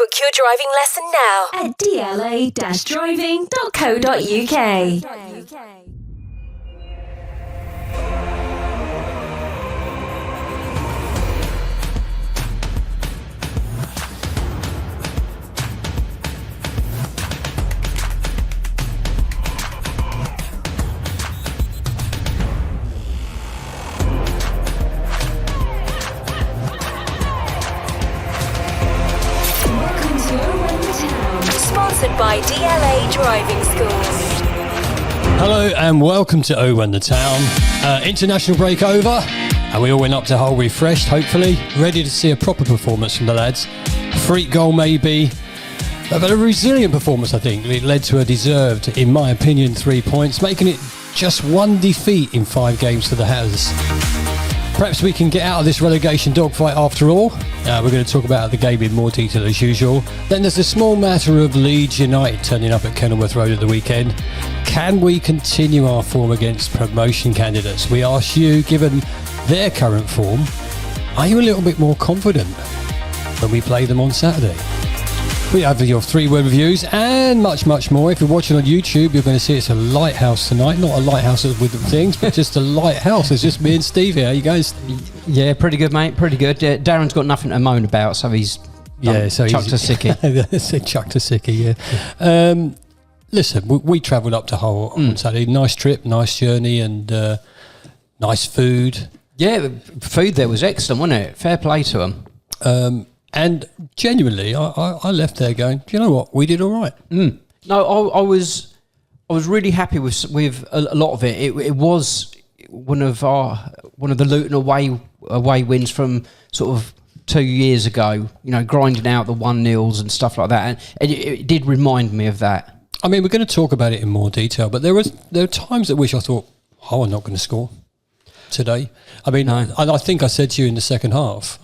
Book your driving lesson now at dla-driving.co.uk. Sponsored by DLA Driving Schools. Hello and welcome to Oh Run the Town. International break over and we all went up to Hull refreshed, hopefully, ready to see a proper performance from the lads. Freak goal maybe, but a resilient performance I think. It led to a deserved, in my opinion, 3 points, making it just one defeat in 5 games for the Hatters. Perhaps we can get out of this relegation dogfight after all. We're going to talk about the game in more detail as usual. Then there's the small matter of Leeds United turning up at Kenilworth Road at the weekend. Can we continue our form against promotion candidates? We ask you, given their current form, are you a little bit more confident when we play them on Saturday? We have your 3-word reviews and much, much more. If you're watching on YouTube, you're going to see it's a lighthouse tonight. Not a lighthouse with things, but just a lighthouse. It's just me and Steve here. How you guys? Yeah, pretty good, mate. Pretty good. Darren's got nothing to moan about, so he's chucked a sickie. Chucked a sickie, yeah. Listen, we travelled up to Hull on Saturday. Nice trip, nice journey, and nice food. Yeah, the food there was excellent, wasn't it? Fair play to them. And genuinely, I left there going, do you know what? We did all right. No, I was really happy with a lot of it. It was one of the Luton away wins from sort of 2 years ago. You know, grinding out the 1-0s and stuff like that, and it did remind me of that. I mean, we're going to talk about it in more detail, but there were times at which I thought, I'm not going to score today. I mean, no. And I think I said to you in the second half.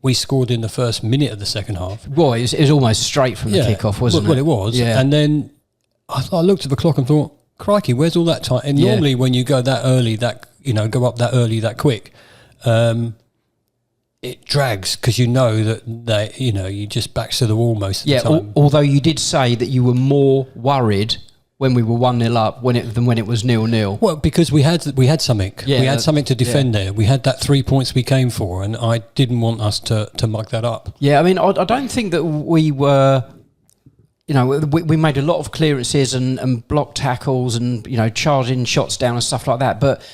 We scored in the first minute of the second half. Well, it was almost straight from the kickoff, wasn't it? Well, it was. Yeah. And then I looked at the clock and thought, crikey, where's all that time? And normally when you go that early, go up that early, that quick, it drags because you know that you just backs to the wall most of the time. Although you did say that you were more worried when we were 1-0 up than when it was 0-0. Well, because we had something. Yeah, we had something to defend there. We had that 3 points we came for, and I didn't want us to mug that up. Yeah, I mean, I don't think that we were... we made a lot of clearances and block tackles and, charging shots down and stuff like that, but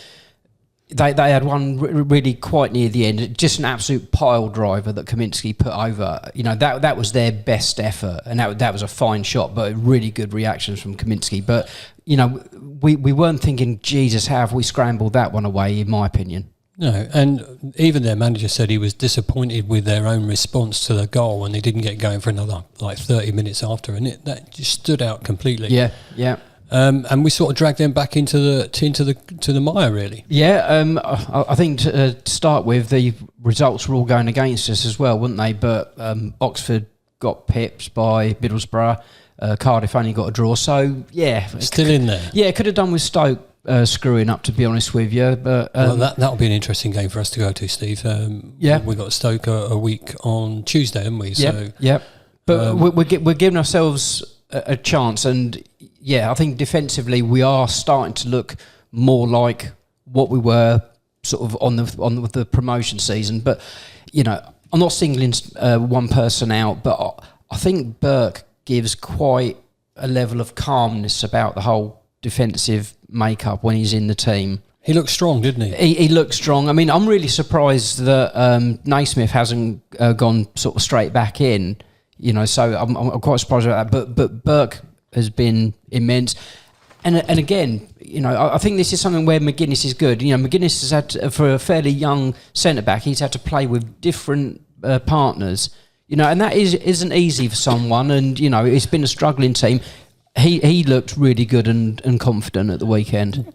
they had one really quite near the end, just an absolute pile driver that Kaminsky put over. That was their best effort, and that was a fine shot, but really good reactions from Kaminsky. But, we weren't thinking, Jesus, how have we scrambled that one away, in my opinion. No, and even their manager said he was disappointed with their own response to the goal and they didn't get going for another 30 minutes after, and that just stood out completely. Yeah. And we sort of dragged them back into the mire, really. Yeah, I think to start with, the results were all going against us as well, weren't they? But Oxford got pipped by Middlesbrough. Cardiff only got a draw, so yeah, still in there. Yeah, could have done with Stoke screwing up, to be honest with you. But that'll be an interesting game for us to go to, Steve. We got Stoke a week on Tuesday, haven't we? Yeah. But we're giving ourselves a chance, and yeah, I think defensively we are starting to look more like what we were sort of on the promotion season. But I'm not singling one person out, but I think Burke gives quite a level of calmness about the whole defensive makeup when he's in the team. He looked strong, didn't he? He looked strong. I mean, I'm really surprised that Naismith hasn't gone sort of straight back in. So I'm quite surprised about that. But Burke has been immense. And again, I think this is something where McGuinness is good. McGuinness has had, for a fairly young centre-back, he's had to play with different partners. And that isn't easy for someone. And, it's been a struggling team. He looked really good and confident at the weekend.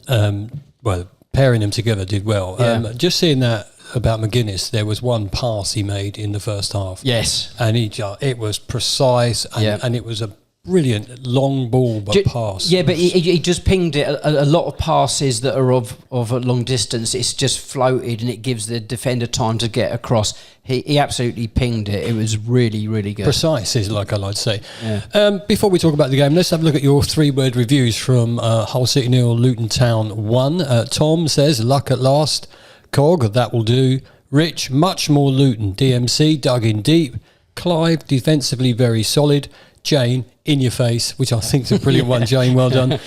Well, pairing them together did well. Yeah. Just seeing that about McGuinness, there was one pass he made in the first half. Yes. And it was precise and it was a brilliant long ball pass. Yeah, but he just pinged it. A lot of passes that are of a long distance, it's just floated and it gives the defender time to get across. He absolutely pinged it. It was really, really good. Precise is like I like to say. Yeah. Before we talk about the game, let's have a look at your 3-word reviews from Hull City 0, Luton Town 1. Tom says, luck at last. Cog, that will do. Rich, much more Luton. DMC, dug in deep. Clive, defensively very solid. Jane, in your face, which I think is a brilliant one. Jane, well done.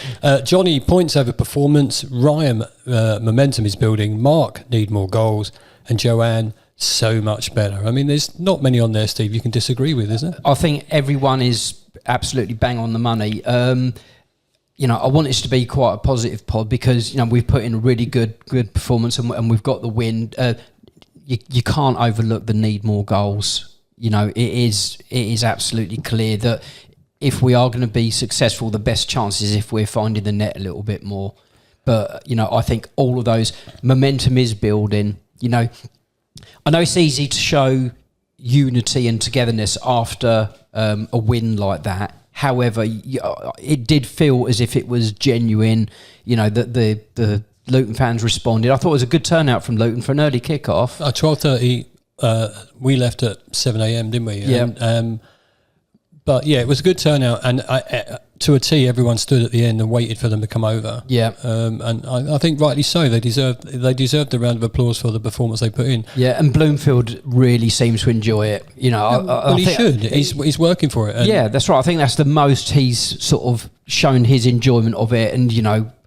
Johnny, points over performance. Ryan, momentum is building. Mark, need more goals. And Joanne, so much better. I mean, there's not many on there, Steve, you can disagree with, isn't it? I think everyone is absolutely bang on the money. I want this to be quite a positive pod because, we've put in a really good performance and we've got the win. You can't overlook the need more goals. It is absolutely clear that if we are going to be successful, the best chance is if we're finding the net a little bit more. But, I think all of those momentum is building. I know it's easy to show unity and togetherness after a win like that. However, it did feel as if it was genuine, that the Luton fans responded. I thought it was a good turnout from Luton for an early kick-off. 12:30, we left at 7 a.m, didn't we? Yeah. But yeah, it was a good turnout, and to a T, everyone stood at the end and waited for them to come over. Yeah. And I think rightly so. They deserved the round of applause for the performance they put in. Yeah, and Bloomfield really seems to enjoy it. He should. He's working for it. Yeah, that's right. I think that's the most he's sort of shown his enjoyment of it. And,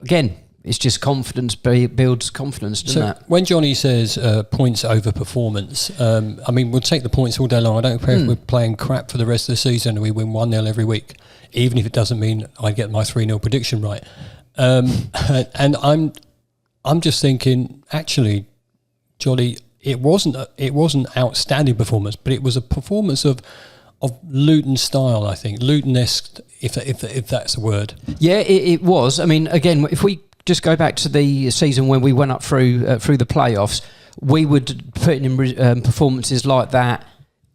again, it's just confidence builds confidence, doesn't it? When Johnny says points over performance, we'll take the points all day long. I don't care if we're playing crap for the rest of the season and we win 1-0 every week, even if it doesn't mean I get my 3-0 prediction right. And I'm just thinking, actually, Jolly, it wasn't outstanding performance, but it was a performance of Luton style, I think. Luton-esque, if that's a word. Yeah, it was. I mean, again, if we just go back to the season when we went up through the playoffs, we would put in performances like that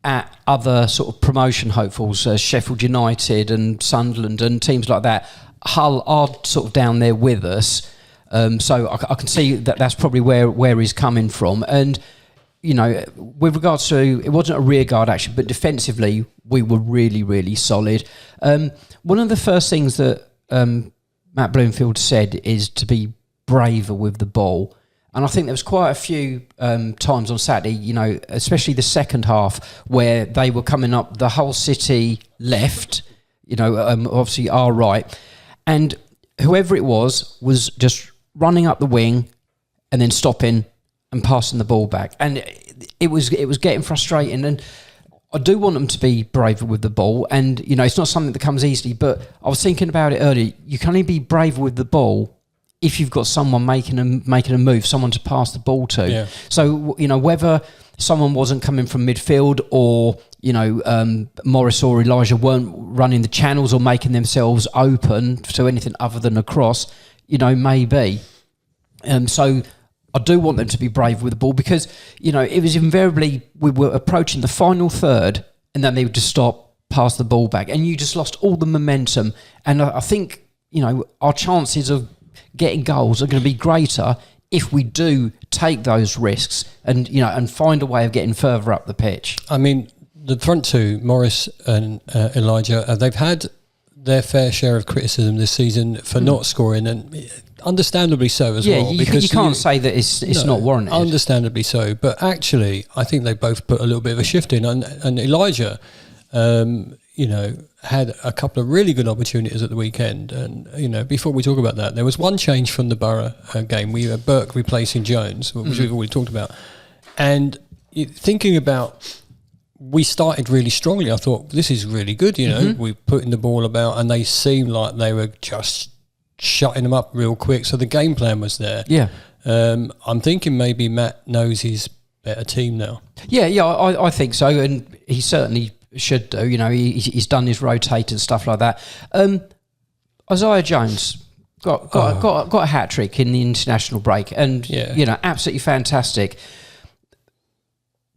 at other sort of promotion hopefuls, Sheffield United and Sunderland and teams like that. Hull are sort of down there with us, so I can see that that's probably where he's coming from. And with regards to, it wasn't a rearguard action, but defensively we were really, really solid. One of the first things that Matt Bloomfield said is to be braver with the ball. And I think there was quite a few times on Saturday, especially the second half, where they were coming up the Hull City left, obviously our right. And whoever it was just running up the wing and then stopping and passing the ball back. And it was getting frustrating. And I do want them to be braver with the ball, and it's not something that comes easily. But I was thinking about it earlier. You can only be braver with the ball if you've got someone making a move, someone to pass the ball to. Yeah. So whether someone wasn't coming from midfield, or Morris or Elijah weren't running the channels or making themselves open to anything other than a cross, maybe. So I do want them to be brave with the ball because, it was invariably we were approaching the final third and then they would just stop, pass the ball back, and you just lost all the momentum. And I think, our chances of getting goals are going to be greater if we do take those risks and, and find a way of getting further up the pitch. I mean, the front two, Morris and Elijah, they've had their fair share of criticism this season for not scoring, and understandably so as well. Yeah, you can't say that it's not warranted. Understandably so, but actually, I think they both put a little bit of a shift in, and Elijah, had a couple of really good opportunities at the weekend. And before we talk about that, there was one change from the Borough game. We had Burke replacing Jones, which we've already talked about, and thinking about. We started really strongly. I thought, this is really good, we putting the ball about, and they seemed like they were just shutting them up real quick. So the game plan was there. Yeah. I'm thinking maybe Matt knows his better team now. Yeah, I think so, and he certainly should do. He's done his rotate and stuff like that. Isaiah Jones got a hat trick in the international break, and absolutely fantastic.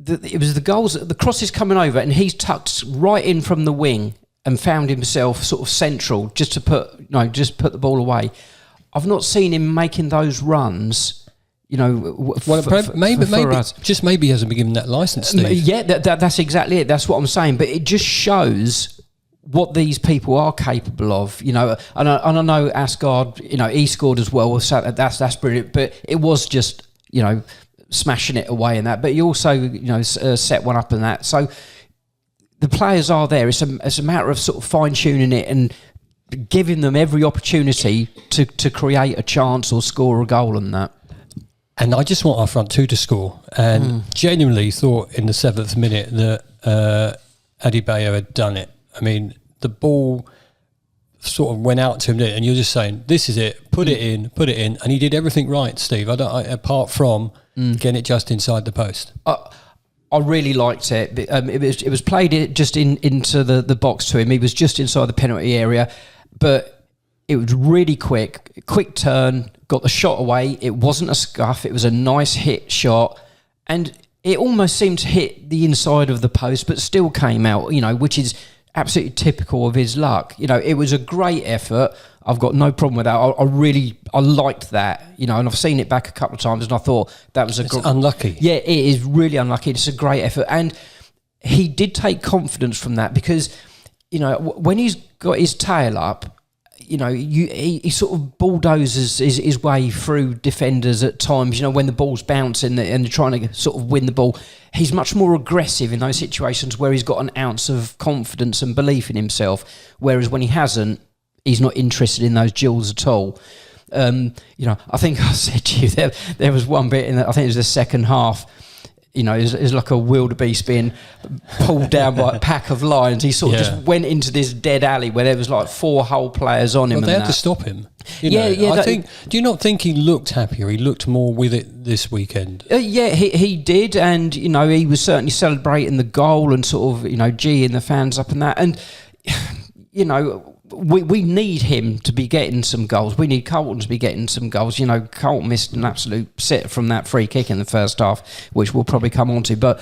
It was the goals, the crosses coming over, and he's tucked right in from the wing, and found himself sort of central just to put the ball away. I've not seen him making those runs. Maybe he hasn't been given that license, Steve. Yeah, that's exactly it. That's what I'm saying. But it just shows what these people are capable of, And I know Asgard, he scored as well. So that's brilliant. But it was just, smashing it away in that. But he also, set one up in that. So the players are there. It's a matter of sort of fine tuning it and giving them every opportunity to create a chance or score a goal on that. And I just want our front two to score. And genuinely thought in the 7th minute that Adebayo had done it. I mean, the ball sort of went out to him, and you're just saying, "This is it. Put it in." And he did everything right, Steve. Apart from getting it just inside the post. I really liked it. It was played just into the box to him. He was just inside the penalty area, but it was really quick turn. Got the shot away. It wasn't a scuff. It was a nice hit shot, and it almost seemed to hit the inside of the post, but still came out. Which is absolutely typical of his luck. It was a great effort. I've got no problem with that. I liked that. And I've seen it back a couple of times, and I thought that was unlucky. Yeah, it is really unlucky. It's a great effort, and he did take confidence from that because, when he's got his tail up, he sort of bulldozes his way through defenders at times. When the ball's bouncing and they're trying to sort of win the ball, he's much more aggressive in those situations where he's got an ounce of confidence and belief in himself. Whereas when he hasn't, he's not interested in those duels at all. I think I said to you there was one bit I think it was the second half. It was like a wildebeest being pulled down by a pack of lions. He sort of just went into this dead alley where there was like 4 whole players on him. Well, they had to stop him. Do you not think he looked happier? He looked more with it this weekend. He did, and he was certainly celebrating the goal and sort of geeing the fans up and that. And we need him to be getting some goals. We need Carlton to be getting some goals. Carlton missed an absolute set from that free kick in the first half, which we'll probably come on to. But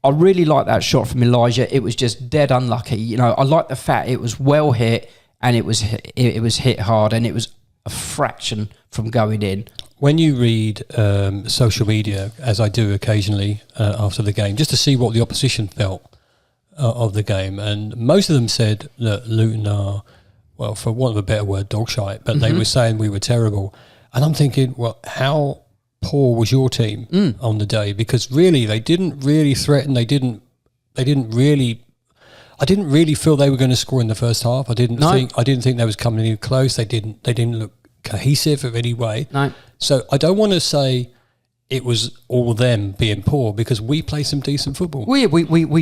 I really like that shot from Elijah. It was just dead unlucky. I like the fact it was well hit, and it was hit hard, and it was a fraction from going in. When you read social media, as I do occasionally after the game, just to see what the opposition felt of the game, and most of them said that Luton are, well, for want of a better word, dog shite, but they were saying we were terrible. And I'm thinking, well, how poor was your team on the day? Because really, they didn't really threaten. I didn't really feel they were going to score in the first half. I didn't think they was coming any close. They didn't look cohesive in any way. No. So I don't want to say it was all them being poor, because we played some decent football. We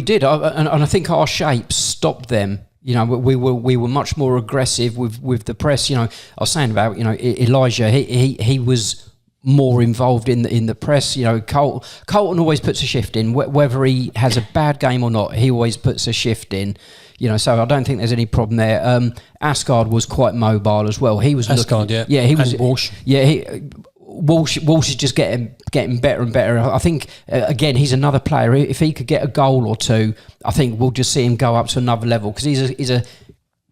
did, and I think our shape stopped them. We were much more aggressive with the press. I was saying about Elijah. He was more involved in the press. Carlton always puts a shift in, whether he has a bad game or not. He always puts a shift in. So I don't think there's any problem there. Asgard was quite mobile as well. He was he was. And Walsh. Walsh is just getting better and better. I think again he's another player. If he could get a goal or two, I think we'll just see him go up to another level, because he's a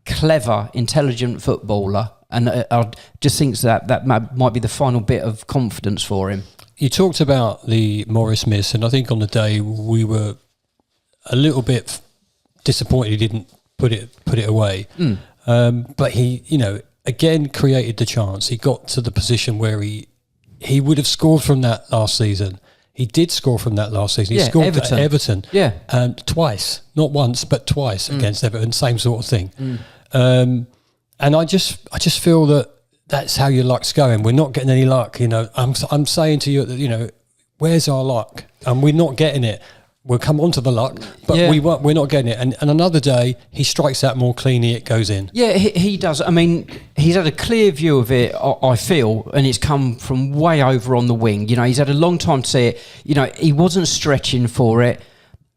clever, intelligent footballer, and I just think that might be the final bit of confidence for him. You talked about the Morris miss, and I think on the day we were a little bit disappointed he didn't put it away. But he, again created the chance. He got to the position where he would have scored from that last season. He did score from that last season. He scored at Everton. Yeah. Twice. Not once, but twice against Everton. Same sort of thing. And I just feel that that's how your luck's going. We're not getting any luck. I'm saying to you that, where's our luck? And we're not getting it. We'll come on to the luck, but we're not getting it. And another day, he strikes out more cleanly, it goes in. Yeah, he does. I mean, he's had a clear view of it, I feel, and it's come from way over on the wing. He's had a long time to see it. He wasn't stretching for it.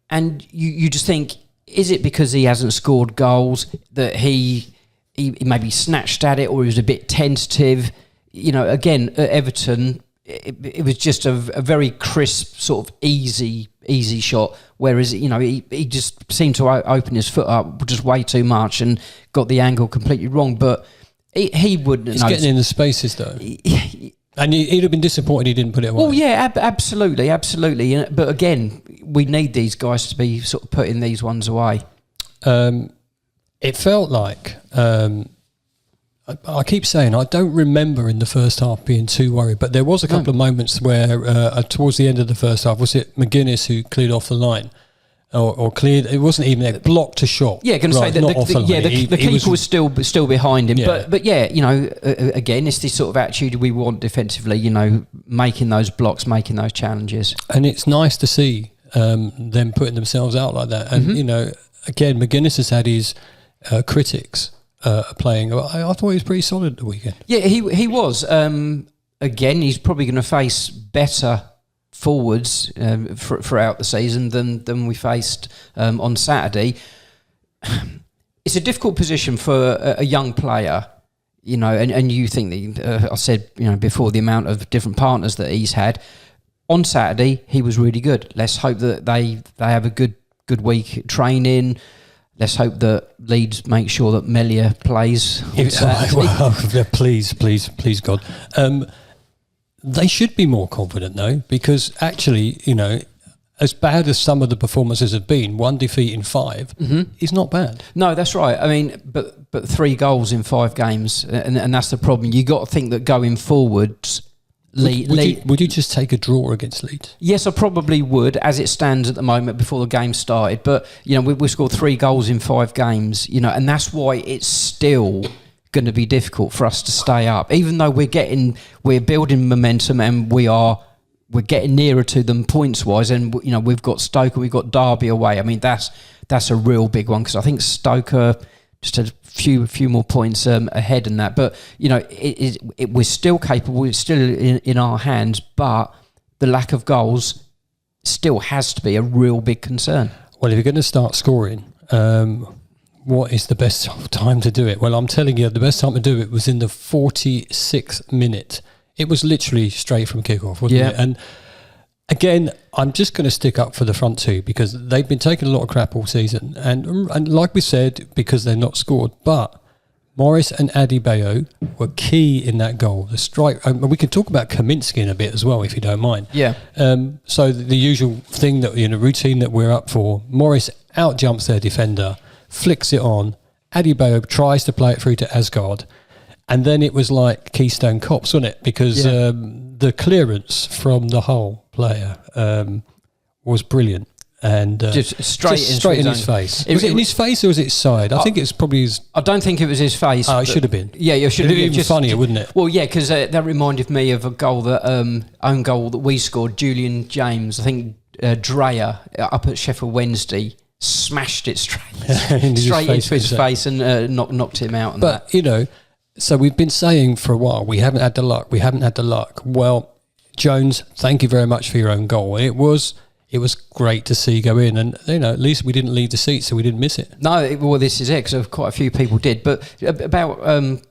And you just think, is it because he hasn't scored goals that he maybe snatched at it, or he was a bit tentative? Again, at Everton, it was just a very crisp, sort of easy shot. Whereas, he just seemed to open his foot up just way too much and got the angle completely wrong. But he wouldn't. He's getting in the spaces though. And he'd have been disappointed he didn't put it away. Oh yeah, absolutely. But again, we need these guys to be sort of putting these ones away. It felt like, I keep saying, I don't remember in the first half being too worried, but there was a couple of moments where towards the end of the first half, was it McGuinness who cleared off the line? Or cleared, it wasn't even a blocked a shot. Yeah, going to say that the keeper was still behind him. Yeah. But again, it's this sort of attitude we want defensively, making those blocks, making those challenges. And it's nice to see them putting themselves out like that. And, again, McGuinness has had his critics playing. I thought he was pretty solid the weekend. Yeah, he was. Again, he's probably going to face better forwards throughout the season than we faced on Saturday. It's a difficult position for a young player, and you think that I said before the amount of different partners that he's had. On Saturday, he was really good. Let's hope that they have a good week training. Let's hope that Leeds make sure that Melia plays on Saturday. Well, please, God. They should be more confident, though, because actually, as bad as some of the performances have been, 1 defeat in 5 is not bad. No, that's right. I mean, but 3 goals in 5 games, and that's the problem. You got to think that going forwards, Would you just take a draw against Leeds? Yes, I probably would, as it stands at the moment before the game started. But we scored 3 goals in 5 games, and that's why it's still going to be difficult for us to stay up, even though we're building momentum and we're getting nearer to them points wise. And we've got Stoke and we've got Derby away. I mean, that's a real big one, because I think Stoke are just a few more points ahead in that. But we're still capable. It's still in our hands, but the lack of goals still has to be a real big concern. Well, if you're going to start scoring, what is the best time to do it? Well, I'm telling you, the best time to do it was in the 46th minute. It was literally straight from kickoff, wasn't it? And again, I'm just going to stick up for the front two, because they've been taking a lot of crap all season. And like we said, because they're not scored. But Morris and Adebayo were key in that goal. The strike, we can talk about Kaminsky in a bit as well, if you don't mind. Yeah. So the usual thing that, routine that we're up for, Morris out-jumps their defender, flicks it on. Adebayo tries to play it through to Asgard. And then it was like Keystone Cops, wasn't it? Because the clearance from the Hull player was brilliant. And just straight in his face. Was it in his face or was it his side? I think it's probably his... I don't think it was his face. Oh, it should have been. Yeah, it should have been. Even funnier, wouldn't it? Well, yeah, because that reminded me of a goal that own goal that we scored. Julian James, I think Dreyer up at Sheffield Wednesday smashed it straight into his face and knocked him out. But so we've been saying for a while, we haven't had the luck. Well, Jones, thank you very much for your own goal. It was great to see go in, and at least we didn't leave the seat, so we didn't miss it. No, well, this is it, because quite a few people did. But about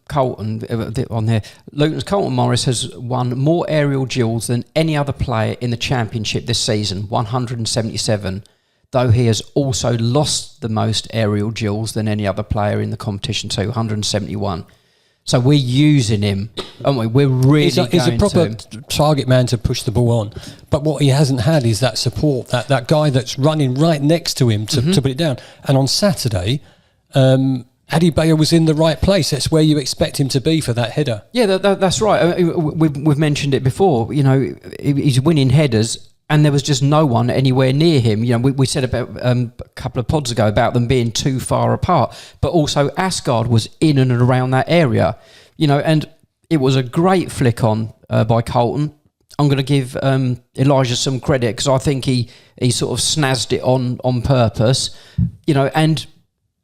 Colton on there, Luton's Colton Morris has won more aerial duels than any other player in the Championship this season, 177. Though he has also lost the most aerial duels than any other player in the competition too, 171. So we're using him, aren't we? We're really he's a proper target man to push the ball on. But what he hasn't had is that support, that guy that's running right next to him to put it down. And on Saturday, Adebayo was in the right place. That's where you expect him to be for that header. Yeah, that's right. We've mentioned it before. He's winning headers, and there was just no one anywhere near him. We said about a couple of pods ago about them being too far apart, but also Asgard was in and around that area, and it was a great flick on by Colton. I'm going to give Elijah some credit, because I think he sort of snazzed it on purpose,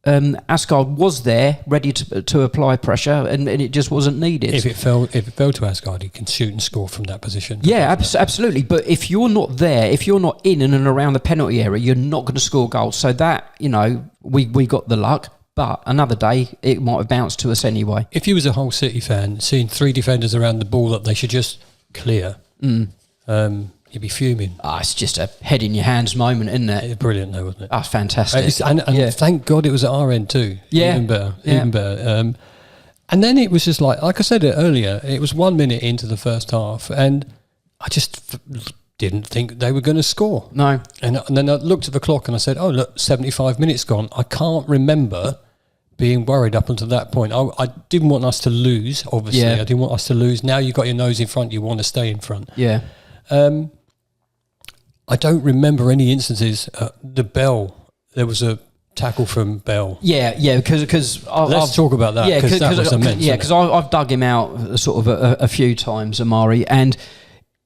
and Asgard was there ready to apply pressure, and it just wasn't needed. If it fell to Asgard, he can shoot and score from that position. Yeah, absolutely. But if you're not there, if you're not in and around the penalty area, you're not going to score goals. So that, we got the luck, but another day it might have bounced to us anyway. If you was a Hull City fan, seeing 3 defenders around the ball that they should just clear, you'd be fuming. It's just a head in your hands moment, isn't it? It's brilliant though, wasn't it? That's fantastic. And thank God it was at our end too. Yeah. Even better. And then it was just like I said it earlier, it was 1 minute into the first half and I just didn't think they were going to score. No. And then I looked at the clock and I said, oh, look, 75 minutes gone. I can't remember being worried up until that point. I didn't want us to lose, obviously. Yeah. I didn't want us to lose. Now you've got your nose in front, you want to stay in front. Yeah. I don't remember any instances. The Bell, there was a tackle from Bell. Yeah, because let's talk about that. Yeah, because that was immense. Yeah, because I've dug him out sort of a few times, Amari, and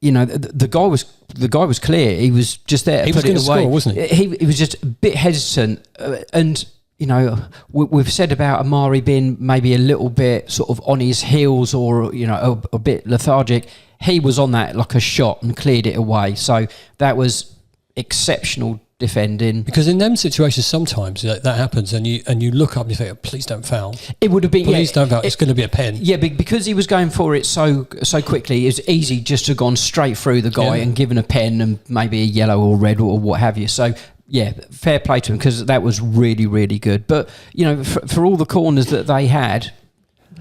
you know the guy was clear. He was just there. He was going to score, wasn't he? He was just a bit hesitant, and you know we've said about Amari being maybe a little bit sort of on his heels or you know a bit lethargic. He was on that like a shot and cleared it away. So that was exceptional defending. Because in them situations, sometimes that happens, and you look up and you think, "Please don't foul." It would have been. Please don't foul. It's going to be a pen. Yeah, because he was going for it so quickly. It's easy just to have gone straight through the guy and given a pen and maybe a yellow or red or what have you. So yeah, fair play to him because that was really really good. But you know, for all the corners that they had.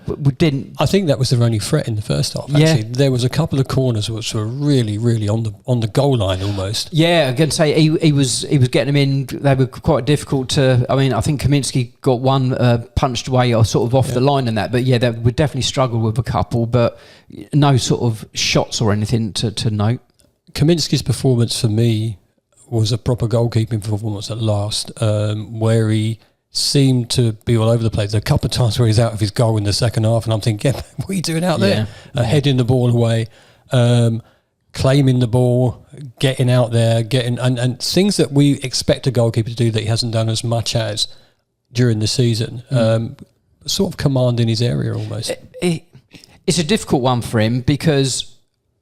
We didn't. I think that was their only threat in the first half. Actually, there was a couple of corners which were really, really on the goal line almost. Yeah, I'm going to say he was getting them in. They were quite difficult to. I mean, I think Kaminsky got one punched away or sort of off the line and that. But yeah, they would definitely struggle with a couple, but no sort of shots or anything to note. Kaminsky's performance for me was a proper goalkeeping performance at last, where he seemed to be all over the place. A couple of times where he's out of his goal in the second half and I'm thinking, what are you doing out there? Heading the ball away, claiming the ball, getting out there, and things that we expect a goalkeeper to do that he hasn't done as much as during the season. Sort of commanding his area almost. It's a difficult one for him because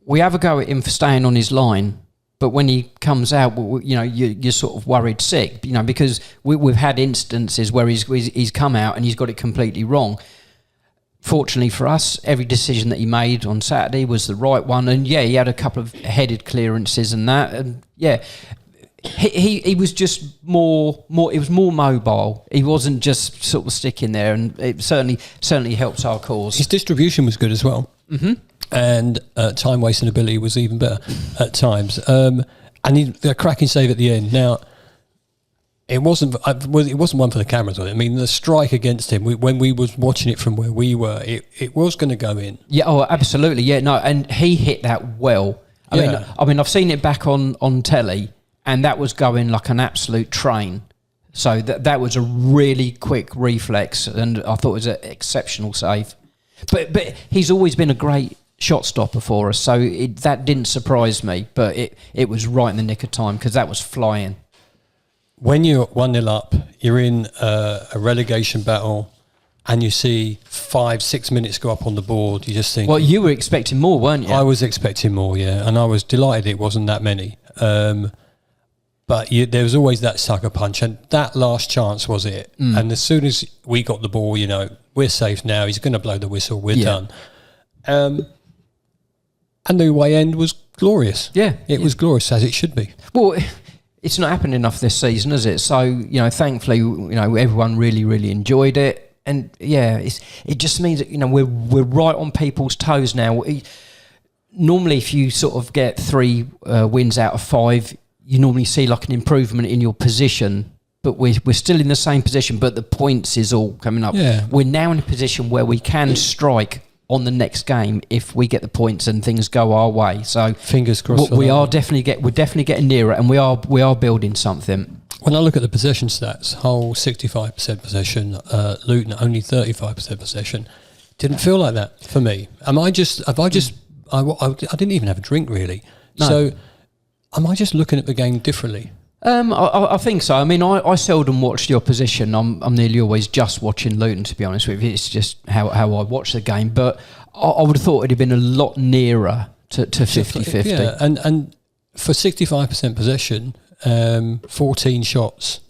we have a go at him for staying on his line. But when he comes out, you know, you're sort of worried sick, you know, because we've had instances where he's come out and he's got it completely wrong. Fortunately for us, every decision that he made on Saturday was the right one. And yeah, he had a couple of headed clearances and that. And yeah, he was just more. He was more mobile. He wasn't just sort of sticking there, and it certainly helps our cause. His distribution was good as well. Mm-hmm. And time wasting ability was even better at times. And a cracking save at the end. Now, it wasn't one for the cameras, was it? I mean, the strike against him, when we was watching it from where we were, it was going to go in. Yeah, oh, absolutely. Yeah, no, and he hit that well. I mean, I've seen it back on telly, and that was going like an absolute train. So that was a really quick reflex, and I thought it was an exceptional save. But he's always been a great shot stopper for us, so that didn't surprise me, but it was right in the nick of time because that was flying. When you're 1-0 up, you're in a relegation battle and you see 5-6 minutes go up on the board, you just think... Well, you were expecting more, weren't you? I was expecting more, yeah, and I was delighted it wasn't that many. But there was always that sucker punch, and that last chance was it. And as soon as we got the ball, you know, we're safe now, he's going to blow the whistle, we're done. And the away end was glorious. Yeah. It was glorious, as it should be. Well, it's not happened enough this season, is it? So, you know, thankfully, you know, everyone really, really enjoyed it. And yeah, it just means that, you know, we're right on people's toes now. Normally, if you sort of get 3 wins out of 5, you normally see like an improvement in your position. But we're still in the same position, but the points is all coming up. Yeah. We're now in a position where we can strike on the next game if we get the points and things go our way. So fingers crossed. We're definitely getting nearer, and we are building something. When I look at the possession stats, Hull 65% possession, Luton only 35% possession. Didn't feel like that for me. I didn't even have a drink really. No. So am I just looking at the game differently? I think so. I mean, I seldom watch the opposition. I'm nearly always just watching Luton, to be honest with you. It's just how I watch the game. But I would have thought it'd have been a lot nearer to 50-50. Yeah, and for 65% possession, 14 shots,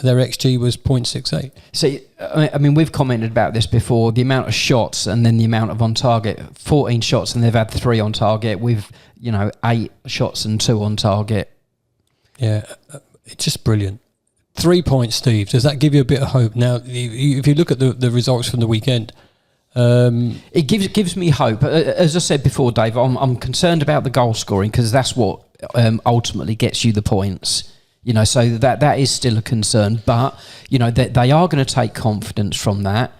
their XG was 0.68. See, I mean, we've commented about this before, the amount of shots and then the amount of on target. 14 shots and they've had 3 on target with, 8 shots and 2 on target. Yeah, it's just brilliant. 3 points, Steve. Does that give you a bit of hope? Now, if you look at the results from the weekend... it gives me hope. As I said before, Dave, I'm concerned about the goal scoring because that's what ultimately gets you the points. So that is still a concern. But, that they are going to take confidence from that.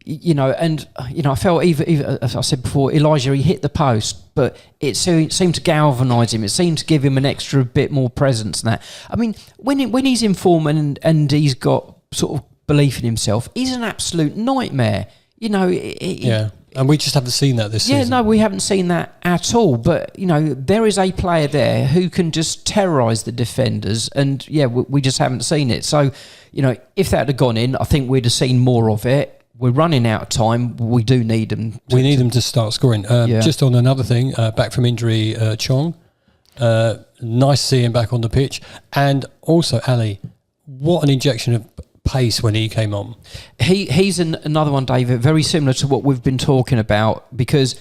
I felt even as I said before, Elijah, he hit the post, but it seemed to galvanise him. It seemed to give him an extra bit more presence than that. I mean, when he's in form and he's got sort of belief in himself, he's an absolute nightmare. And we just haven't seen that this season. Yeah, no, we haven't seen that at all. But, there is a player there who can just terrorise the defenders. And, we just haven't seen it. So, if that had gone in, I think we'd have seen more of it. We're running out of time. We do need them. We need them to start scoring. Just on another thing, back from injury, Chong. Nice to see him back on the pitch. And also, Ali, what an injection of pace when he came on. He's another one, David, very similar to what we've been talking about, because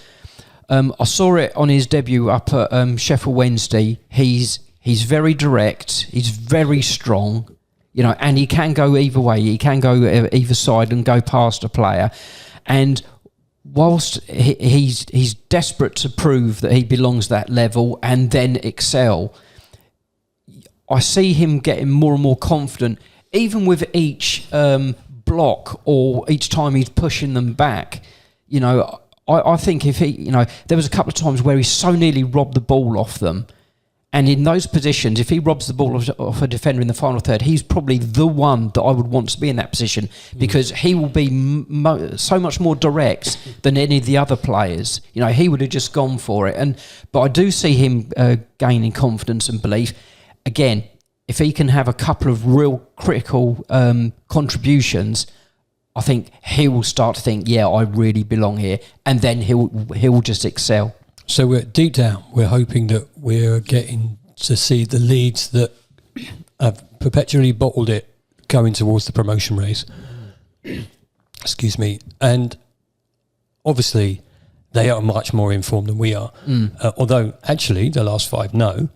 I saw it on his debut up at Sheffield Wednesday. He's very direct. He's very strong. And he can go either way. He can go either side and go past a player. And whilst he's desperate to prove that he belongs that level and then excel, I see him getting more and more confident, even with each block or each time he's pushing them back. I think if he, there was a couple of times where he so nearly robbed the ball off them. And in those positions, if he robs the ball off a defender in the final third, he's probably the one that I would want to be in that position, because he will be so much more direct than any of the other players. He would have just gone for it. But I do see him gaining confidence and belief. Again, if he can have a couple of real critical contributions, I think he will start to think, I really belong here. And then he'll just excel. So we're deep down, we're hoping that we're getting to see the Leeds that have perpetually bottled it going towards the promotion race. Excuse me. And obviously they are much more informed than we are. Although actually the last 5, no.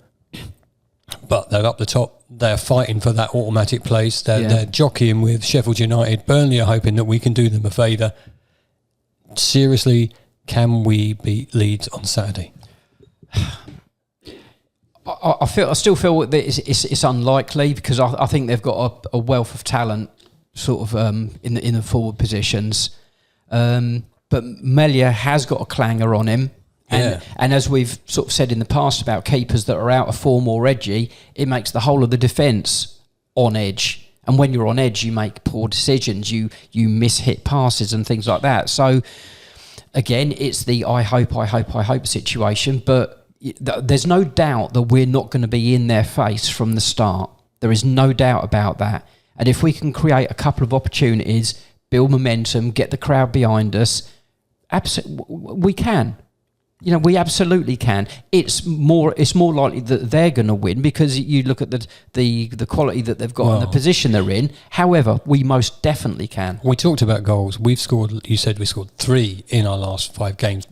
But they're up the top. They're fighting for that automatic place. They're jockeying with Sheffield United. Burnley are hoping that we can do them a favour. Seriously, can we beat Leeds on Saturday? I still feel that it's unlikely, because I think they've got a wealth of talent, sort of in the forward positions. But Melia has got a clanger on him, and as we've sort of said in the past about keepers that are out of form or edgy, it makes the whole of the defence on edge. And when you're on edge, you make poor decisions, you miss hit passes and things like that. So again, it's the I hope situation, but there's no doubt that we're not going to be in their face from the start. There is no doubt about that. And if we can create a couple of opportunities, build momentum, get the crowd behind us, we can. We absolutely can. It's more likely that they're going to win, because you look at the quality that they've got and the position they're in. However, we most definitely can. We talked about goals. We've scored, you said we scored 3 in our last 5 games,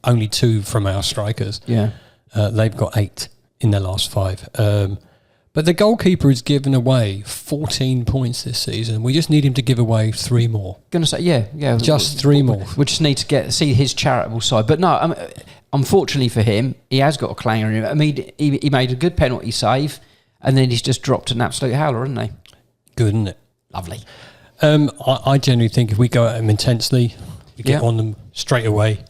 only 2 from our strikers. Yeah. They've got 8 in their last 5. But the goalkeeper has given away 14 points this season. We just need him to give away 3 more. Going to say, just 3 more. We just need to see his charitable side. But no, unfortunately for him, he has got a clanger in him. I mean, he made a good penalty save, and then he's just dropped an absolute howler, hasn't he? Good, isn't it? Lovely. I generally think if we go at them intensely, we get on them straight away,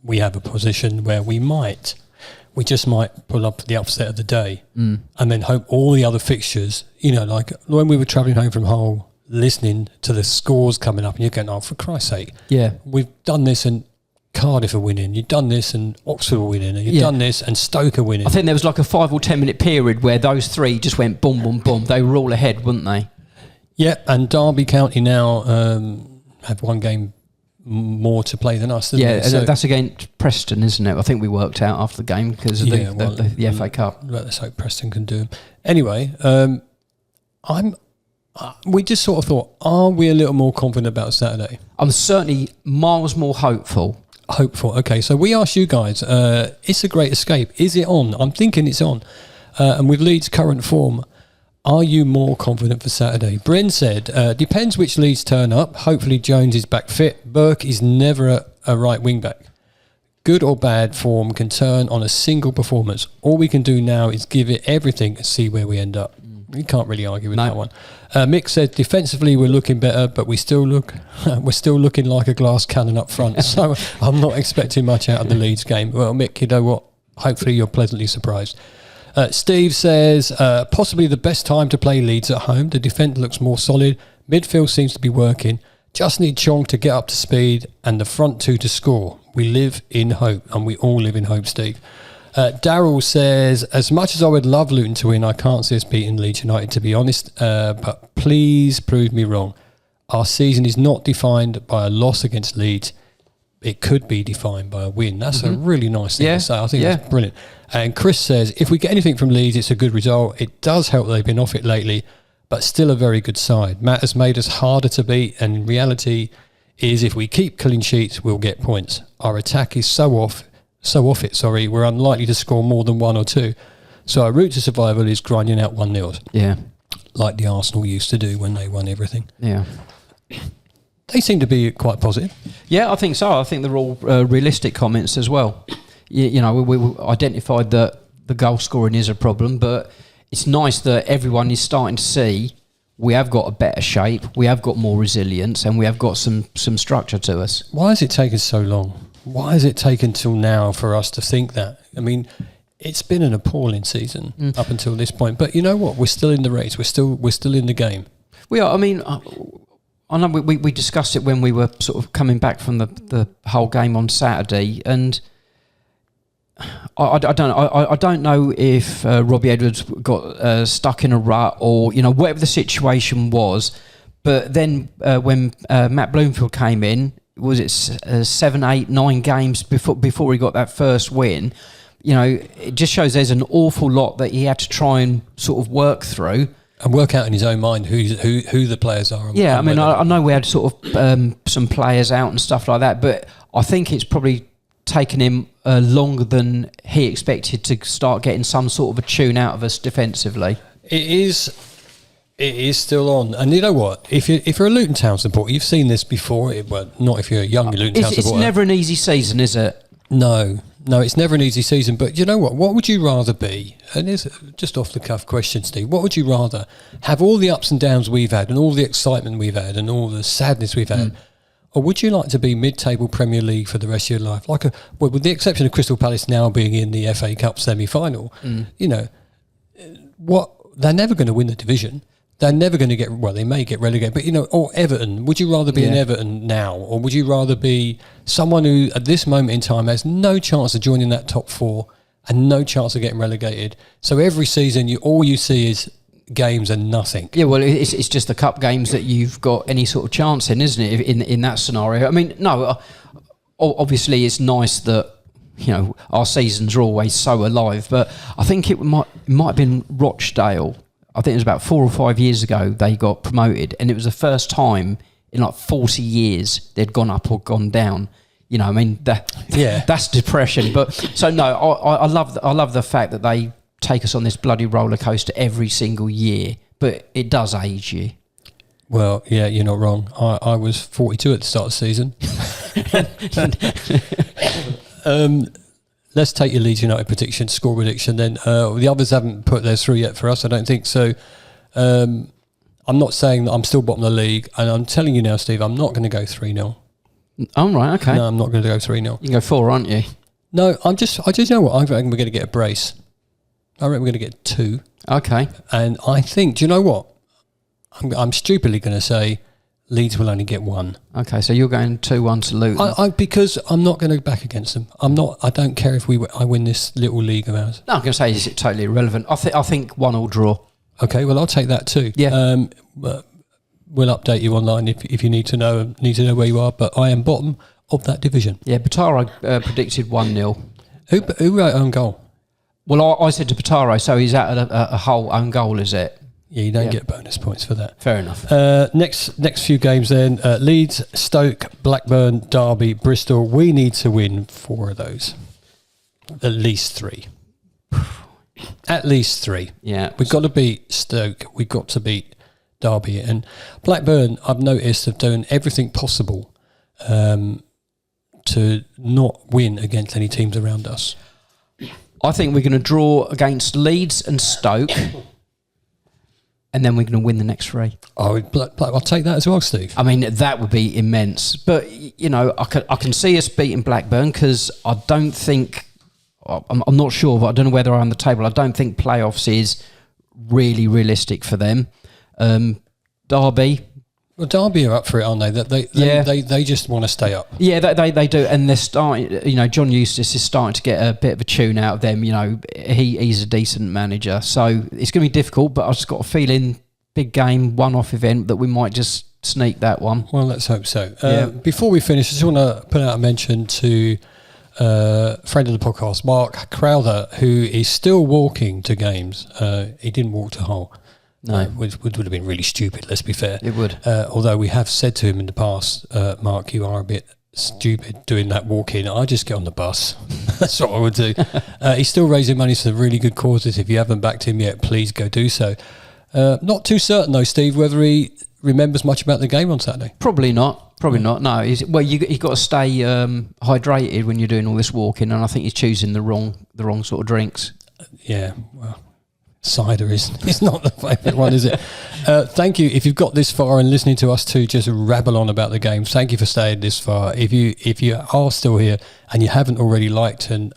we have a position where we just might pull up the upset of the day, and then hope all the other fixtures, like when we were travelling home from Hull, listening to the scores coming up, and you're going, oh, for Christ's sake, we've done this, and Cardiff are winning, you've done this, and Oxford are winning, and you've done this, and Stoke are winning. I think there was like a 5 or 10 minute period where those 3 just went boom, boom, boom. They were all ahead, weren't they? Yeah, and Derby County now have 1 game more to play than us, didn't they? So that's against Preston, isn't it? I think we worked out after the game because of the FA Cup. Let's hope Preston can do them. Anyway, I'm We just sort of thought, are we a little more confident about Saturday? I'm certainly miles more hopeful. Hopeful. Okay, so we asked you guys, it's a great escape. Is it on? I'm thinking it's on. And with Leeds' current form, are you more confident for Saturday? Bryn said, depends which Leeds turn up. Hopefully Jones is back fit. Burke is never a right wing back. Good or bad form can turn on a single performance. All we can do now is give it everything and see where we end up. You can't really argue with that one. Mick said defensively we're looking better, but we're still looking like a glass cannon up front. So I'm not expecting much out of the Leeds game. Well, Mick, you know what? Hopefully you're pleasantly surprised. Steve says possibly the best time to play Leeds at home. The defence looks more solid. Midfield seems to be working. Just need Chong to get up to speed and the front two to score. We live in hope, and we all live in hope, Steve. Daryl says, as much as I would love Luton to win, I can't see us beating Leeds United, to be honest. But please prove me wrong. Our season is not defined by a loss against Leeds. It could be defined by a win. That's a really nice thing to say. I think that's brilliant. And Chris says, if we get anything from Leeds, it's a good result. It does help they've been off it lately, but still a very good side. Matt has made us harder to beat, and in reality is if we keep clean sheets, we'll get points. Our attack is so off it, we're unlikely to score more than one or two. So our route to survival is grinding out 1-0s. Yeah. Like the Arsenal used to do when they won everything. Yeah. They seem to be quite positive. Yeah, I think so. I think they're all realistic comments as well. You know, we identified that the goal scoring is a problem, but it's nice that everyone is starting to see we have got a better shape, we have got more resilience, and we have got some structure to us. Why has it taken so long? Why has it taken till now for us to think that? I mean, it's been an appalling season up until this point. But you know what? We're still in the race. We're still in the game. We are. I mean, I know we discussed it when we were sort of coming back from the whole game on Saturday, and I don't know if Robbie Edwards got stuck in a rut or whatever the situation was. But then when Matt Bloomfield came in, was it 7, 8, 9 games before he got that first win? It just shows there's an awful lot that he had to try and sort of work through and work out in his own mind who the players are. Yeah, I mean, I know we had sort of some players out and stuff like that, but I think it's probably taken him longer than he expected to start getting some sort of a tune out of us defensively. It is still on, and you know what? If you're a Luton Town supporter, you've seen this before. Well, not if you're a young Luton Town supporter. It's never an easy season, is it? No, it's never an easy season. But you know what? What would you rather be? And it's just off the cuff question, Steve. What would you rather have? All the ups and downs we've had, and all the excitement we've had, and all the sadness we've had, or would you like to be mid-table Premier League for the rest of your life? With the exception of Crystal Palace now being in the FA Cup semi-final, they're never going to win the division. They're never going to they may get relegated, but or Everton. Would you rather be an Everton now, or would you rather be someone who at this moment in time has no chance of joining that top 4 and no chance of getting relegated? So every season, all you see is games and nothing. Yeah, well, it's just the cup games that you've got any sort of chance in, isn't it? In that scenario, I mean, no, obviously it's nice that our seasons are always so alive, but I think it might have been Rochdale. I think it was about 4 or 5 years ago they got promoted, and it was the first time in 40 years they'd gone up or gone down. I mean, that's depression. But so no, I love the fact that they take us on this bloody roller coaster every single year, but it does age you. Well, yeah, you're not wrong. I was 42 at the start of the season. Let's take your Leeds United score prediction then. The others haven't put theirs through yet for us, I don't think. So I'm not saying that I'm still bottom of the league, and I'm telling you now, Steve, I'm not going to go 3-0. Oh, right, okay. No, I'm not going to go 3-0. You can go 4, aren't you? No, I just know what, I reckon we're going to get a brace. I reckon we're going to get 2. Okay. And I think, do you know what? I'm stupidly going to say Leeds will only get 1. Okay, so you're going 2-1 to Luton. Because I'm not going to back against them. I don't care if I win this little league of ours. No, I'm going to say it's totally irrelevant. I think 1 will draw. Okay, well I'll take that too. Yeah. We'll update you online if you need to know where you are. But I am bottom of that division. Yeah, Bataro predicted 1-0. Who wrote own goal? Well, I said to Bataro, so he's at a whole own goal, is it? Yeah, you don't get bonus points for that. Fair enough. Next few games then. Leeds, Stoke, Blackburn, Derby, Bristol. We need to win 4 of those. At least 3. At least 3. Yeah. We've got to beat Stoke. We've got to beat Derby. And Blackburn, I've noticed, have done everything possible to not win against any teams around us. I think we're going to draw against Leeds and Stoke, and then we're going to win the next 3. Oh, I'll take that as well, Steve. I mean, that would be immense. But, you know, I can see us beating Blackburn because I don't think... I'm not sure, but I don't know where they're on the table. I don't think playoffs is really realistic for them. Derby... Well, Derby are up for it, aren't they? They just want to stay up. Yeah, they do, and they're starting. You know, John Eustace is starting to get a bit of a tune out of them. You know, he's a decent manager, so it's going to be difficult. But I've just got a feeling, big game, one-off event, that we might just sneak that one. Well, let's hope so. Before we finish, I just want to put out a mention to friend of the podcast, Mark Crowther, who is still walking to games. He didn't walk to Hull. No, which would have been really stupid, let's be fair. It would. Although we have said to him in the past, Mark, you are a bit stupid doing that walk-in. I just get on the bus. That's what I would do. He's still raising money for really good causes. If you haven't backed him yet, please go do so. Not too certain, though, Steve, whether he remembers much about the game on Saturday. Probably not. No. You've got to stay hydrated when you're doing all this walking, and I think he's choosing the wrong sort of drinks. Yeah, well... Cider is not the favourite one, is it? Thank you. If you've got this far and listening to us two just rabble on about the game, thank you for staying this far. If you are still here and you haven't already liked and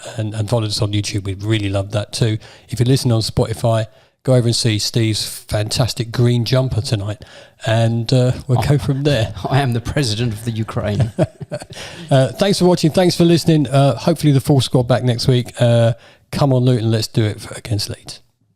followed us on YouTube, we'd really love that too. If you're listening on Spotify, go over and see Steve's fantastic green jumper tonight, and we'll go from there. I am the president of the Ukraine. Thanks for watching. Thanks for listening. Hopefully the full squad back next week. Come on, Luton. Let's do it against Leeds.